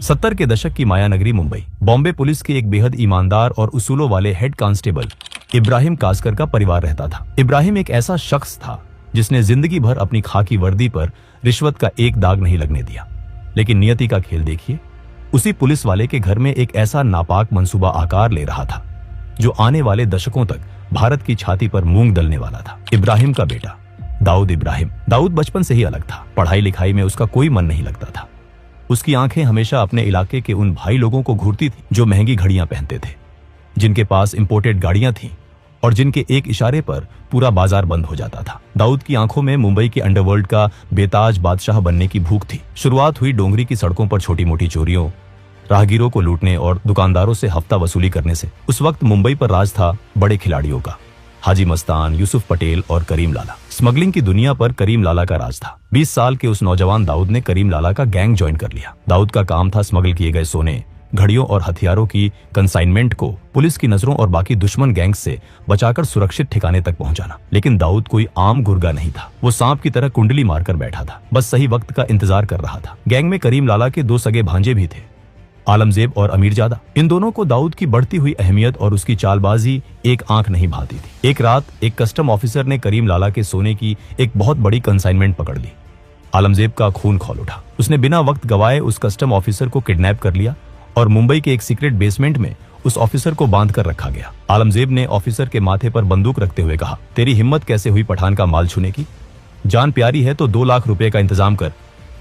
70 के दशक की माया नगरी मुंबई। बॉम्बे पुलिस के एक बेहद ईमानदार और उसूलों वाले हेड कांस्टेबल इब्राहिम कासकर का परिवार रहता था। इब्राहिम एक ऐसा शख्स था जिसने जिंदगी भर अपनी खाकी वर्दी पर रिश्वत का एक दाग नहीं लगने दिया। लेकिन नियति का खेल देखिए, उसी पुलिस वाले के घर में एक ऐसा नापाक मंसूबा आकार ले रहा था जो आने वाले दशकों तक भारत की छाती पर मूंग दलने वाला था। इब्राहिम का बेटा दाऊद इब्राहिम। दाऊद बचपन से ही अलग था। पढ़ाई लिखाई में उसका कोई मन नहीं लगता था। उसकी आंखें हमेशा अपने इलाके के उन भाई लोगों को घूरती थी जो महंगी घड़ियां पहनते थे, जिनके पास इंपोर्टेड गाड़ियां थीं और जिनके एक इशारे पर पूरा बाजार बंद हो जाता था। दाऊद की आंखों में मुंबई के अंडरवर्ल्ड का बेताज बादशाह बनने की भूख थी। शुरुआत हुई डोंगरी की सड़कों पर छोटी मोटी चोरियों, राहगीरों को लूटने और दुकानदारों से हफ्ता वसूली करने से। उस वक्त मुंबई पर राज था बड़े खिलाड़ियों का, हाजी मस्तान, यूसुफ पटेल और करीम लाला। स्मगलिंग की दुनिया पर करीम लाला का राज था। 20 साल के उस नौजवान दाऊद ने करीम लाला का गैंग ज्वाइन कर लिया। दाऊद का काम था स्मगल किए गए सोने, घड़ियों और हथियारों की कंसाइनमेंट को पुलिस की नजरों और बाकी दुश्मन गैंग्स से बचाकर सुरक्षित ठिकाने तक पहुंचाना। लेकिन दाऊद कोई आम गुर्गा नहीं था। वो सांप की तरह कुंडली मारकर बैठा था, बस सही वक्त का इंतजार कर रहा था। गैंग में करीम लाला के 2 सगे भांजे भी थे, आलमजेब और अमीरजादा। इन दोनों को दाऊद की बढ़ती हुई अहमियत और उसकी चालबाजी एक आंख नहीं भाती थी। एक रात एक कस्टम ऑफिसर ने करीम लाला के सोने की एक बहुत बड़ी कंसाइनमेंट पकड़ ली। आलमजेब का खून खौल उठा। उसने बिना वक्त गवाए उस कस्टम ऑफिसर को किडनैप कर लिया और मुंबई के एक सीक्रेट बेसमेंट में उस ऑफिसर को बांध कर रखा गया। आलमजेब ने ऑफिसर के माथे पर बंदूक रखते हुए कहा, तेरी हिम्मत कैसे हुई पठान का माल छूने की? जान प्यारी है तो 2 लाख रुपए का इंतजाम कर,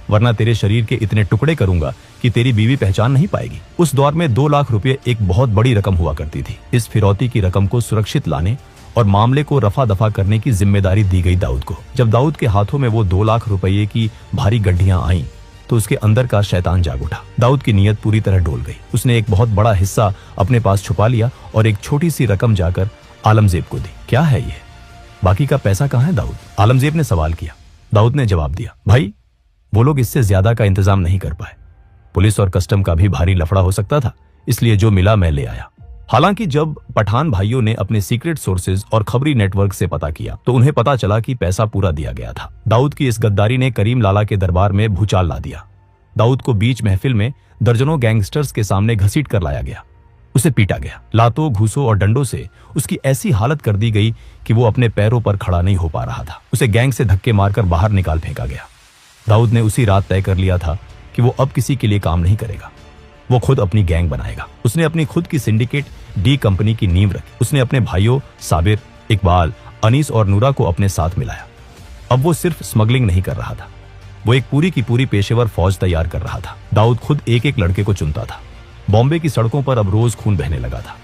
वरना तेरे शरीर के इतने टुकड़े करूंगा कि तेरी बीवी पहचान नहीं पाएगी। उस दौर में 2 लाख रुपए एक बहुत बड़ी रकम हुआ करती थी। इस फिरौती की रकम को सुरक्षित लाने और मामले को रफा दफा करने की जिम्मेदारी दी गई दाऊद को। जब दाऊद के हाथों में वो 2 लाख रुपये की भारी गड्ढियां आईं तो उसके अंदर का शैतान जाग उठा। दाऊद की नीयत पूरी तरह डोल गई। उसने एक बहुत बड़ा हिस्सा अपने पास छुपा लिया और एक छोटी सी रकम जाकर आलमजेब को दी। क्या है ये? बाकी का पैसा कहाँ है दाऊद? आलमजेब ने सवाल किया। दाऊद ने जवाब दिया, भाई वो लोग इससे ज्यादा का इंतजाम नहीं कर पाए। पुलिस और कस्टम का भी भारी लफड़ा हो सकता था, इसलिए जो मिला मैं ले आया। हालांकि जब पठान भाइयों ने अपने सीक्रेट सोर्सेज और खबरी नेटवर्क से पता किया तो उन्हें पता चला कि पैसा पूरा दिया गया था। दाऊद की इस गद्दारी ने करीम लाला के दरबार में भूचाल ला दिया। दाऊद को बीच महफिल में दर्जनों गैंगस्टर्स के सामने घसीट कर लाया गया। उसे पीटा गया। लातों, घूसों और डंडों से उसकी ऐसी हालत कर दी गई कि वो अपने पैरों पर खड़ा नहीं हो पा रहा था। उसे गैंग से धक्के मारकर बाहर निकाल फेंका गया। दाऊद ने उसी रात तय कर लिया था कि वो अब किसी के लिए काम नहीं करेगा, वो खुद अपनी गैंग बनाएगा। उसने अपनी खुद की सिंडिकेट डी कंपनी की नींव रखी। उसने अपने भाइयों साबिर, इकबाल, अनीस और नूरा को अपने साथ मिलाया। अब वो सिर्फ स्मगलिंग नहीं कर रहा था, वो एक पूरी की पूरी पेशेवर फौज तैयार कर रहा था। दाऊद खुद एक एक लड़के को चुनता था। बॉम्बे की सड़कों पर अब रोज खून बहने लगा था।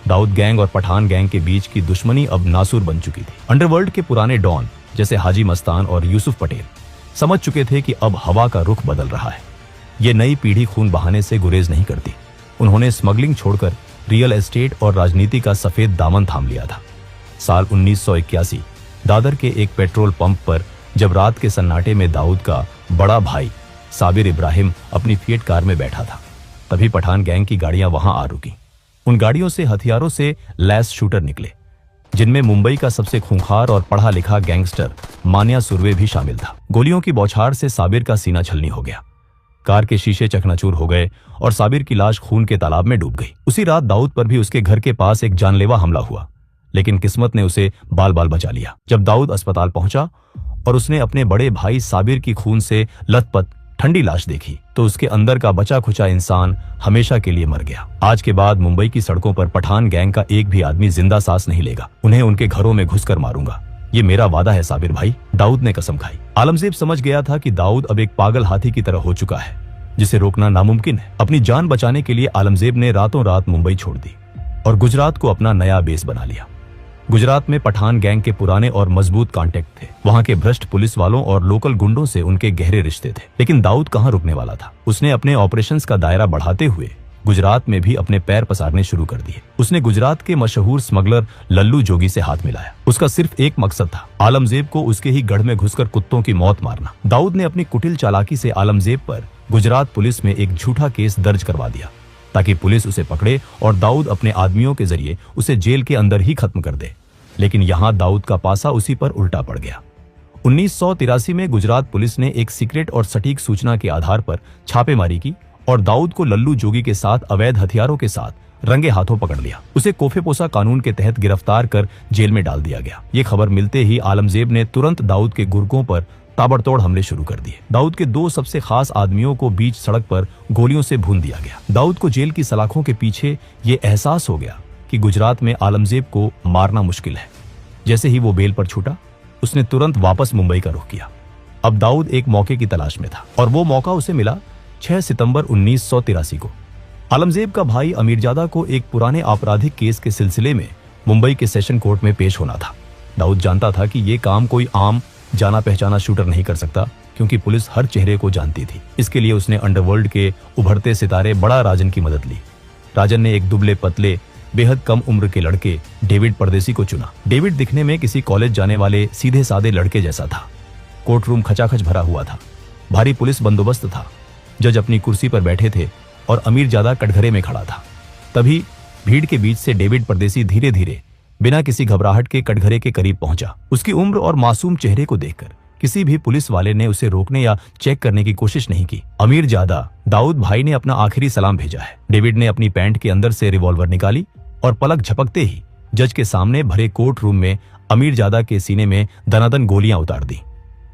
दाऊद गैंग और पठान गैंग के बीच की दुश्मनी अब नासूर बन चुकी थी। अंडरवर्ल्ड के पुराने डॉन जैसे हाजी मस्तान और यूसुफ पटेल समझ चुके थे कि अब हवा का रुख बदल रहा है। ये नई पीढ़ी खून बहाने से गुरेज नहीं करती। उन्होंने स्मगलिंग छोड़कर रियल एस्टेट और राजनीति का सफेद दामन थाम लिया था। साल 1981 दादर के एक पेट्रोल पंप पर जब रात के सन्नाटे में दाऊद का बड़ा भाई साबिर इब्राहिम अपनी फिएट कार में बैठा था, तभी पठान गैंग की गाड़ियां वहां आ रुकी। उन गाड़ियों से हथियारों से लैस शूटर निकले, जिनमें मुंबई का सबसे खूंखार और पढ़ा लिखा गैंगस्टर मान्या सुर्वे भी शामिल था। गोलियों की बौछार से साबिर का सीना छलनी हो गया। कार के शीशे चकनाचूर हो गए और साबिर की लाश खून के तालाब में डूब गई। उसी रात दाऊद पर भी उसके घर के पास एक जानलेवा हमला हुआ, लेकिन किस्मत ने उसे बाल बाल बचा लिया। जब दाऊद अस्पताल पहुंचा और उसने अपने बड़े भाई साबिर की खून से लथपथ ठंडी लाश देखी तो उसके अंदर का बचा खुचा इंसान हमेशा के लिए मर गया। आज के बाद मुंबई की सड़कों पर पठान गैंग का एक भी आदमी जिंदा सांस नहीं लेगा। उन्हें उनके घरों में घुसकर मारूंगा, ये मेरा वादा है साबिर भाई। दाऊद ने कसम खाई। आलमजेब समझ गया था कि दाऊद अब एक पागल हाथी की तरह हो चुका है, जिसे रोकना नामुमकिन है। अपनी जान बचाने के लिए आलमजेब ने रातों रात मुंबई छोड़ दी और गुजरात को अपना नया बेस बना लिया। गुजरात में पठान गैंग के पुराने और मजबूत कॉन्टेक्ट थे। वहां के भ्रष्ट पुलिस वालों और लोकल गुंडों से उनके गहरे रिश्ते थे। लेकिन दाऊद कहां रुकने वाला था। उसने अपने ऑपरेशंस का दायरा बढ़ाते हुए गुजरात में भी अपने पैर पसारने शुरू कर दिए। उसने गुजरात के मशहूर स्मगलर लल्लू जोगी से हाथ मिलाया। उसका सिर्फ एक मकसद था, आलमजेब को उसके ही गढ़ में घुसकर कुत्तों की मौत मारना। दाऊद ने अपनी कुटिल चालाकी से आलमजेब पर गुजरात पुलिस में एक झूठा केस दर्ज करवा दिया ताकि पुलिस उसे पकड़े और दाऊद अपने आदमियों के जरिए उसे जेल के अंदर ही खत्म कर दे। लेकिन यहां दाऊद का पासा उसी पर उल्टा पड़ गया। 1983 में गुजरात पुलिस ने एक सीक्रेट और सटीक सूचना के आधार पर छापेमारी की और दाऊद को लल्लू जोगी के साथ अवैध हथियारों के साथ रंगे हाथों पकड़ लिया। उसे कोफेपोसा कानून के तहत गिरफ्तार कर जेल में डाल दिया गया। ये खबर मिलते ही आलमजेब ने तुरंत दाऊद के गुर्गों पर ताबड़तोड़ हमले शुरू कर दिए। दाऊद के दो सबसे खास आदमियों को बीच सड़क पर गोलियों से भून दिया गया। दाऊद को जेल की सलाखों के पीछे ये एहसास हो गया कि गुजरात में आलमजेब को मारना मुश्किल है। जैसे ही वो बेल पर छूटा, उसने तुरंत वापस मुंबई का रुख किया। अब दाऊद एक मौके की तलाश में था और वो मौका उसे मिला 6 सितंबर 1983 को। आलमजेब का भाई अमीरजादा को एक पुराने आपराधिक केस के सिलसिले में मुंबई के सेशन कोर्ट में पेश होना था। दाऊद जानता था कि ये काम कोई आम जाना पहचाना शूटर नहीं कर सकता, क्योंकि पुलिस हर चेहरे को जानती थी। इसके लिए उसने अंडरवर्ल्ड के उभरते सितारे बड़ा राजन की मदद ली। राजन ने एक दुबले पतले बेहद कम उम्र के लड़के डेविड परदेसी को चुना। डेविड दिखने में किसी कॉलेज जाने वाले सीधे सादे लड़के जैसा था। कोर्ट रूम खचाखच भरा हुआ था। भारी पुलिस बंदोबस्त था। जज अपनी कुर्सी पर बैठे थे और अमीरजादा कटघरे में खड़ा था। तभी भीड़ के बीच से डेविड परदेसी धीरे धीरे बिना किसी घबराहट के कटघरे के करीब पहुंचा। उसकी उम्र और मासूम चेहरे को देखकर किसी भी पुलिस वाले ने उसे रोकने या चेक करने की कोशिश नहीं की। अमीरजादा, दाऊद भाई ने अपना आखिरी सलाम भेजा है। डेविड ने अपनी पैंट के अंदर से रिवॉल्वर निकाली और पलक झपकते ही जज के सामने भरे कोर्ट रूम में अमीरजादा के सीने में दनादन गोलियां उतार दी।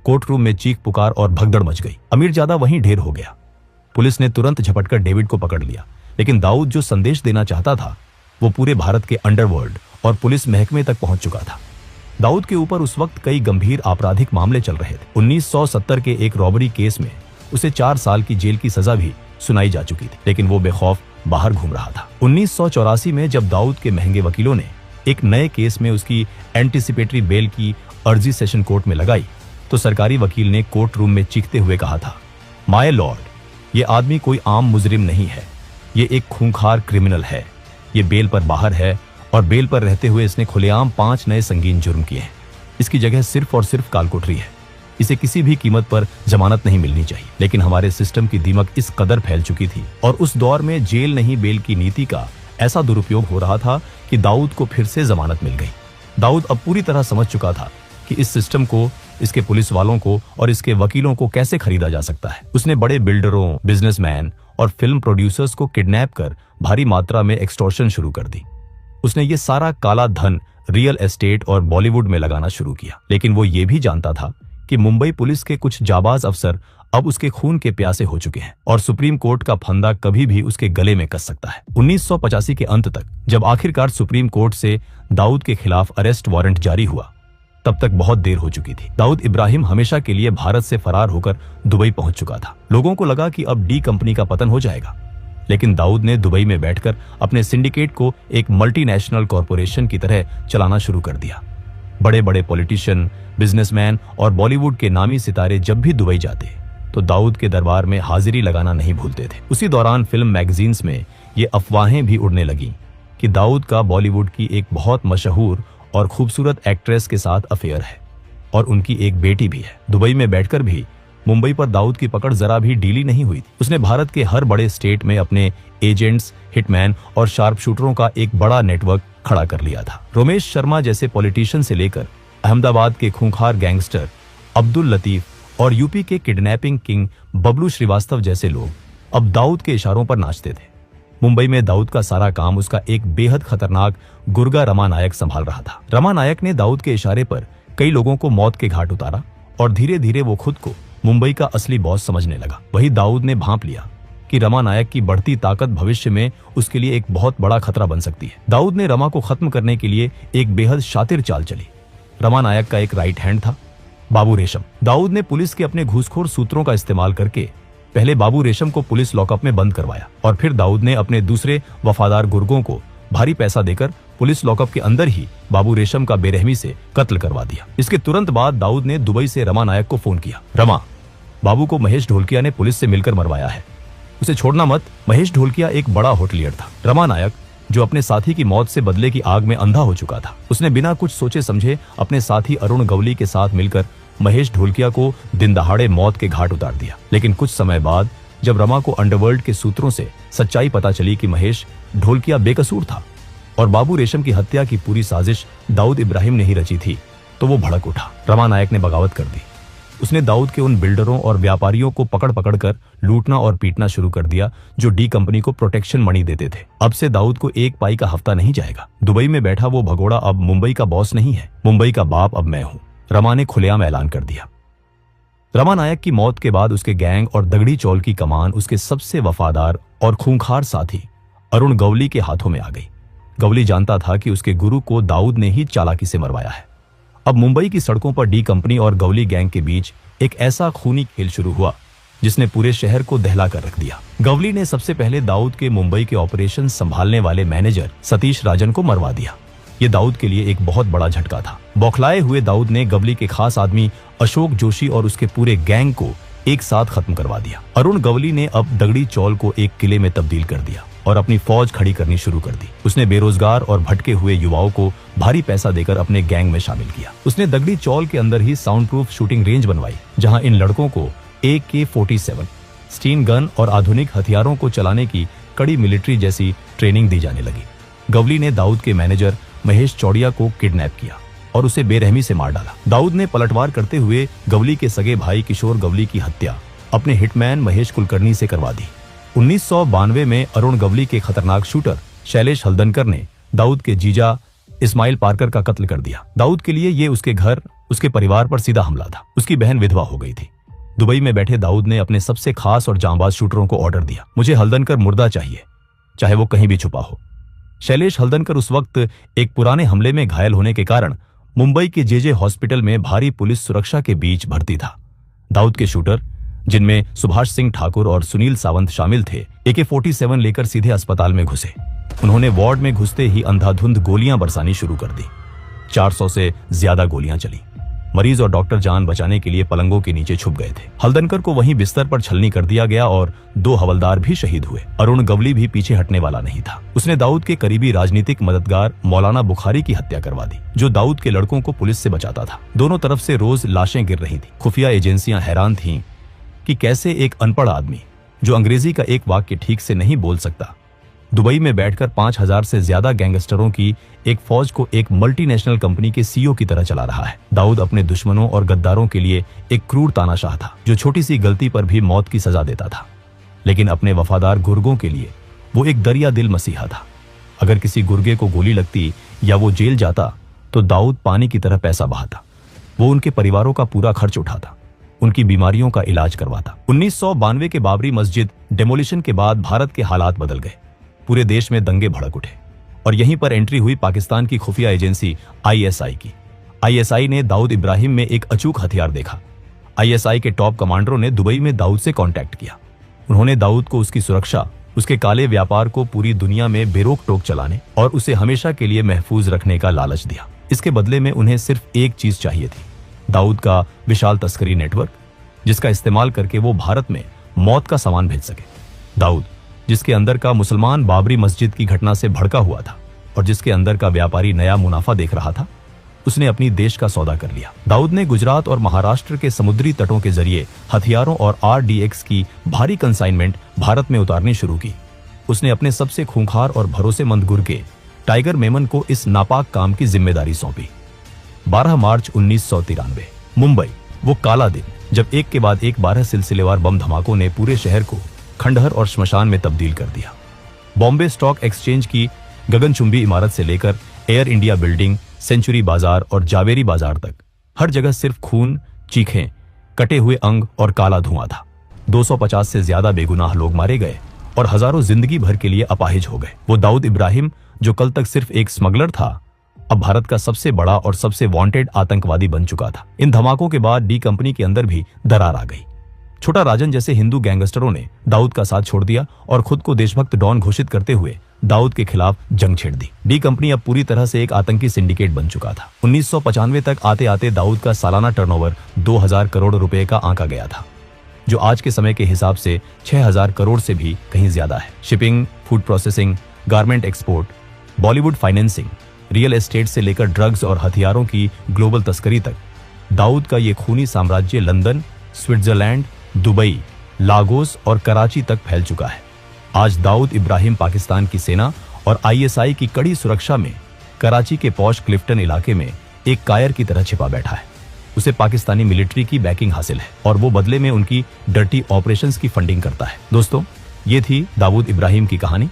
कोर्ट रूम में चीख पुकार और भगदड़ मच गई। अमीरजादा वहीं ढेर हो गया। पुलिस ने तुरंत झपटकर डेविड को पकड़ लिया, लेकिन दाऊद जो संदेश देना चाहता था वो पूरे भारत के अंडरवर्ल्ड और पुलिस महकमे तक पहुंच चुका था। दाऊद के ऊपर उस वक्त कई गंभीर आपराधिक मामले चल रहे थे। 1970 के एक रॉबरी केस में उसे 4 साल की जेल की सजा भी सुनाई जा चुकी थी, लेकिन वो बेखौफ बाहर घूम रहा था। 1984 में जब दाऊद के महंगे वकीलों ने एक नए केस में उसकी एंटीसिपेटरी बेल की अर्जी सेशन कोर्ट में लगाई, तो सरकारी वकील ने कोर्ट रूम में चीखते हुए कहा था, माय लॉर्ड, ये आदमी कोई आम मुजरिम नहीं है, ये एक खूंखार क्रिमिनल है। ये बेल पर बाहर है और बेल पर रहते हुए इसने खुलेआम 5 नए संगीन जुर्म किए हैं। इसकी जगह सिर्फ और सिर्फ कालकोठरी है। इसे किसी भी कीमत पर जमानत नहीं मिलनी चाहिए। लेकिन हमारे सिस्टम की दीमक इस कदर फैल चुकी थी और उस दौर में जेल नहीं बेल की नीति का ऐसा दुरुपयोग हो रहा था कि दाऊद को फिर से जमानत मिल गई। दाऊद अब पूरी तरह समझ चुका था कि इस सिस्टम को, इसके पुलिस वालों को और इसके वकीलों को कैसे खरीदा जा सकता है। उसने बड़े बिल्डरों, बिजनेसमैन और फिल्म प्रोड्यूसर्स को किडनैप कर भारी मात्रा में एक्सटॉर्शन शुरू कर दी। उसने ये सारा काला धन रियल एस्टेट और बॉलीवुड में लगाना शुरू किया। लेकिन वो ये भी जानता था कि मुंबई पुलिस के कुछ जाबाज अफसर अब उसके खून के प्यासे हो चुके हैं और सुप्रीम कोर्ट का फंदा कभी भी उसके गले में कस सकता है। 1985 के अंत तक जब आखिरकार सुप्रीम कोर्ट से दाऊद के खिलाफ अरेस्ट वारंट जारी हुआ, तब तक बहुत देर हो चुकी थी। दाऊद इब्राहिम हमेशा के लिए भारत से फरार होकर दुबई पहुंच चुका था। लोगों को लगा कि अब डी कंपनी का पतन हो जाएगा, लेकिन दाऊद ने दुबई में बैठकर अपने सिंडिकेट को एक मल्टीनेशनल कॉरपोरेशन की तरह चलाना शुरू कर दिया। बड़े बड़े पॉलिटिशियन, बिजनेसमैन और बॉलीवुड के नामी सितारे जब भी दुबई जाते तो दाऊद के दरबार में हाजिरी लगाना नहीं भूलते थे। उसी दौरान फिल्म मैगजीन्स में ये अफवाहें भी उड़ने लगी कि दाऊद का बॉलीवुड की एक बहुत मशहूर और खूबसूरत एक्ट्रेस के साथ अफेयर है और उनकी एक बेटी भी है। दुबई में बैठकर भी मुंबई पर दाऊद की पकड़ जरा भी ढीली नहीं हुई थी। उसने भारत के हर बड़े स्टेट में अपने एजेंट्स, हिटमैन और शार्प शूटरों का एक बड़ा नेटवर्क खड़ा कर लिया था। रोमेश शर्मा जैसे पॉलिटिशियन से लेकर अहमदाबाद के खूंखार गैंगस्टर अब्दुल लतीफ और यूपी के किडनैपिंग किंग बबलू श्रीवास्तव जैसे लोग अब दाऊद के इशारों पर नाचते थे। मुंबई में दाऊद का सारा काम उसका एक बेहद खतरनाक गुर्गा रमा नायक संभाल रहा था। रमा नायक ने दाऊद के इशारे पर कई लोगों को मौत के घाट उतारा और धीरे धीरे वो खुद को मुंबई का असली बॉस समझने लगा। वही दाऊद ने भांप लिया कि रमा नायक की बढ़ती ताकत भविष्य में उसके लिए एक बहुत बड़ा खतरा बन सकती है। दाऊद ने रमा को खत्म करने के लिए एक बेहद शातिर चाल चली। रमा नायक का एक राइट हैंड था, बाबू रेशम। दाऊद ने पुलिस के अपने घूसखोर सूत्रों का इस्तेमाल करके पहले बाबू रेशम को पुलिस लॉकअप में बंद करवाया और फिर दाऊद ने अपने दूसरे वफादार गुर्गों को भारी पैसा देकर पुलिस लॉकअप के अंदर ही बाबू रेशम का बेरहमी से कत्ल करवा दिया। इसके तुरंत बाद दाऊद ने दुबई से रमा नायक को फोन किया, रमा, बाबू को महेश ढोलकिया ने पुलिस से मिलकर मरवाया है, उसे छोड़ना मत। महेश ढोलकिया एक बड़ा होटलियर था। रमा नायक, जो अपने साथी की मौत से बदले की आग में अंधा हो चुका था, उसने बिना कुछ सोचे समझे अपने साथी अरुण गवली के साथ मिलकर महेश ढोलकिया को दिन दहाड़े मौत के घाट उतार दिया। लेकिन कुछ समय बाद जब रमा को अंडरवर्ल्ड के सूत्रों से सच्चाई पता चली कि महेश ढोलकिया बेकसूर था और बाबू रेशम की हत्या की पूरी साजिश दाऊद इब्राहिम ने ही रची थी, तो वो भड़क उठा। रमा नायक ने बगावत कर दी। उसने दाऊद के उन बिल्डरों और व्यापारियों को पकड़ पकड़ कर लूटना और पीटना शुरू कर दिया जो डी कंपनी को प्रोटेक्शन मनी देते थे। अब से दाऊद को एक पाई का हफ्ता नहीं जाएगा। दुबई में बैठा वो भगोड़ा अब मुंबई का बॉस नहीं है, मुंबई का बाप अब मैं हूं, रमा ने खुलेआम ऐलान कर दिया। रमा नायक की मौत के बाद उसके गैंग और दगड़ी चौल की कमान उसके सबसे वफादार और खूंखार साथी अरुण गवली के हाथों में आ गई। गवली जानता था कि उसके गुरु को दाऊद ने ही चालाकी से मरवाया है। अब मुंबई की सड़कों पर डी कंपनी और गवली गैंग के बीच एक ऐसा खूनी खेल शुरू हुआ जिसने पूरे शहर को दहला कर रख दिया। गवली ने सबसे पहले दाऊद के मुंबई के ऑपरेशन संभालने वाले मैनेजर सतीश राजन को मरवा दिया। ये दाऊद के लिए एक बहुत बड़ा झटका था। बौखलाए हुए दाऊद ने गवली के खास आदमी अशोक जोशी और उसके पूरे गैंग को एक साथ खत्म करवा दिया। अरुण गवली ने अब दगड़ी चौल को एक किले में तब्दील कर दिया और अपनी फौज खड़ी करनी शुरू कर दी। उसने बेरोजगार और भटके हुए युवाओं को भारी पैसा देकर अपने गैंग में शामिल किया। उसने दगड़ी चौल के अंदर ही साउंड प्रूफ शूटिंग रेंज बनवाई जहां इन लड़कों को AK-47 स्टीन गन और आधुनिक हथियारों को चलाने की कड़ी मिलिट्री जैसी ट्रेनिंग दी जाने लगी। गवली ने दाऊद के मैनेजर महेश चौड़िया को किडनैप किया और उसे बेरहमी से मार डाला। दाऊद ने पलटवार करते हुए गवली के सगे भाई किशोर गवली की हत्या अपने हिटमैन महेश कुलकर्णी से करवा दी। 1992 में अरुण गवली के खतरनाक शूटर शैलेश हल्दनकर ने दाऊद के जीजा इस्माइल पार्कर का कत्ल कर दिया। दाऊद के लिए ये उसके घर, उसके परिवार पर सीधा हमला था। उसकी बहन विधवा हो गई थी। दुबई में बैठे दाऊद ने अपने सबसे खास और जांबाज शूटरों को ऑर्डर दिया, मुझे हल्दनकर मुर्दा चाहिए, चाहे वो कहीं भी छुपा हो। शैलेश हल्दनकर उस वक्त एक पुराने हमले में घायल होने के कारण मुंबई के JJ हॉस्पिटल में भारी पुलिस सुरक्षा के बीच भर्ती था। दाऊद के शूटर, जिनमें सुभाष सिंह ठाकुर और सुनील सावंत शामिल थे, AK-47 लेकर सीधे अस्पताल में घुसे। उन्होंने वार्ड में घुसते ही अंधाधुंध गोलियां बरसानी शुरू कर दी। 400 से ज्यादा गोलियां चली। मरीज और डॉक्टर जान बचाने के लिए पलंगों के नीचे छुप गए थे। हल्दनकर को वहीं बिस्तर पर छलनी कर दिया गया और 2 हवलदार भी शहीद हुए। अरुण गवली भी पीछे हटने वाला नहीं था। उसने दाऊद के करीबी राजनीतिक मददगार मौलाना बुखारी की हत्या करवा दी, जो दाऊद के लड़कों को पुलिस से बचाता था। दोनों तरफ से रोज लाशें गिर रही थी। खुफिया एजेंसियां हैरान थीं कि कैसे एक अनपढ़ आदमी जो अंग्रेजी का एक वाक्य ठीक से नहीं बोल सकता, दुबई में बैठकर 5000 से ज्यादा गैंगस्टरों की एक फौज को एक मल्टीनेशनल कंपनी के CEO की तरह चला रहा है। दाऊद अपने दुश्मनों और गद्दारों के लिए एक क्रूर तानाशाह था, जो छोटी सी गलती पर भी मौत की सजा देता था। लेकिन अपने वफादार गुर्गों के लिए वो एक दरिया दिल मसीहा था। अगर किसी गुर्गे को गोली लगती या वो जेल जाता तो दाऊद पानी की तरह पैसा बहाता। वो उनके परिवारों का पूरा खर्च उठाता, उनकी बीमारियों का इलाज करवाता। 1992 के बाबरी मस्जिद डेमोलिशन के बाद भारत के हालात बदल गए। पूरे देश में दंगे भड़क उठे और यहीं पर एंट्री हुई पाकिस्तान की खुफिया एजेंसी ISI की। ISI ने दाऊद इब्राहिम में एक अचूक हथियार देखा। ISI के टॉप कमांडरों ने दुबई में दाऊद से कांटेक्ट किया। उन्होंने दाऊद को उसकी सुरक्षा, उसके काले व्यापार को पूरी दुनिया में बेरोक टोक चलाने और उसे हमेशा के लिए महफूज रखने का लालच दिया। इसके बदले में उन्हें सिर्फ एक चीज चाहिए थी, दाऊद का विशाल तस्करी नेटवर्क, जिसका इस्तेमाल करके वो भारत में मौत का सामान भेज सके। दाऊद, जिसके अंदर का मुसलमान बाबरी मस्जिद की घटना से भड़का हुआ था और जिसके अंदर का व्यापारी नया मुनाफा देख रहा था, उसने अपनी देश का सौदा कर लिया। दाऊद ने गुजरात और महाराष्ट्र के समुद्री तटों के जरिए हथियारों और RDX की भारी कंसाइनमेंट भारत में उतारनी शुरू की। उसने अपने सबसे खूंखार और भरोसेमंद गुर्गे टाइगर मेमन को इस नापाक काम की जिम्मेदारी सौंपी। 12 मार्च 1993, मुंबई, वो काला दिन जब एक के बाद एक 12 सिलसिलेवार बम धमाकों ने पूरे शहर को खंडहर और श्मशान में तब्दील कर दिया। बॉम्बे स्टॉक एक्सचेंज की गगनचुंबी इमारत से लेकर एयर इंडिया बिल्डिंग, सेंचुरी बाजार और जावेरी बाजार तक हर जगह सिर्फ खून, चीखें, कटे हुए अंग और काला धुआं था। 250 से ज्यादा बेगुनाह लोग मारे गए और हजारों जिंदगी भर के लिए अपाहिज हो गए। वो दाऊद इब्राहिम, जो कल तक सिर्फ एक स्मगलर था, अब भारत का सबसे बड़ा और सबसे वांटेड आतंकवादी बन चुका था। इन धमाकों के बाद डी कंपनी के अंदर भी दरार आ गई। छोटा राजन जैसे हिंदू गैंगस्टरों ने दाऊद का साथ छोड़ दिया और खुद को देशभक्त डॉन घोषित करते हुए दाऊद के खिलाफ जंग छेड़ दी। डी कंपनी अब पूरी तरह से एक आतंकी सिंडिकेट बन चुका था। 1995 तक आते आते दाऊद का सालाना टर्नओवर 2000 करोड़ रुपए का आंका गया था, जो आज के समय के हिसाब से 6000 करोड़ से भी कहीं ज्यादा है। Shipping, food processing, garment export, Bollywood financing, real estate से लेकर ड्रग्स और हथियारों की ग्लोबल तस्करी तक दाऊद का ये खूनी साम्राज्य लंदन, स्विट्जरलैंड, दुबई, लागोस और कराची तक फैल चुका है। आज दाऊद इब्राहिम पाकिस्तान की सेना और ISI की कड़ी सुरक्षा में कराची के पॉश क्लिफ्टन इलाके में एक कायर की तरह छिपा बैठा है। उसे पाकिस्तानी मिलिट्री की बैकिंग हासिल है और वो बदले में उनकी डर्टी ऑपरेशंस की फंडिंग करता है। दोस्तों, ये थी दाऊद इब्राहिम की कहानी।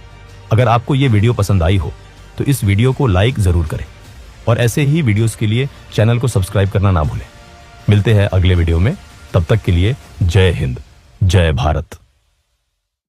अगर आपको ये वीडियो पसंद आई हो तो इस वीडियो को लाइक जरूर करें और ऐसे ही वीडियोस के लिए चैनल को सब्सक्राइब करना ना भूलें। मिलते हैं अगले वीडियो में, तब तक के लिए जय हिंद, जय भारत।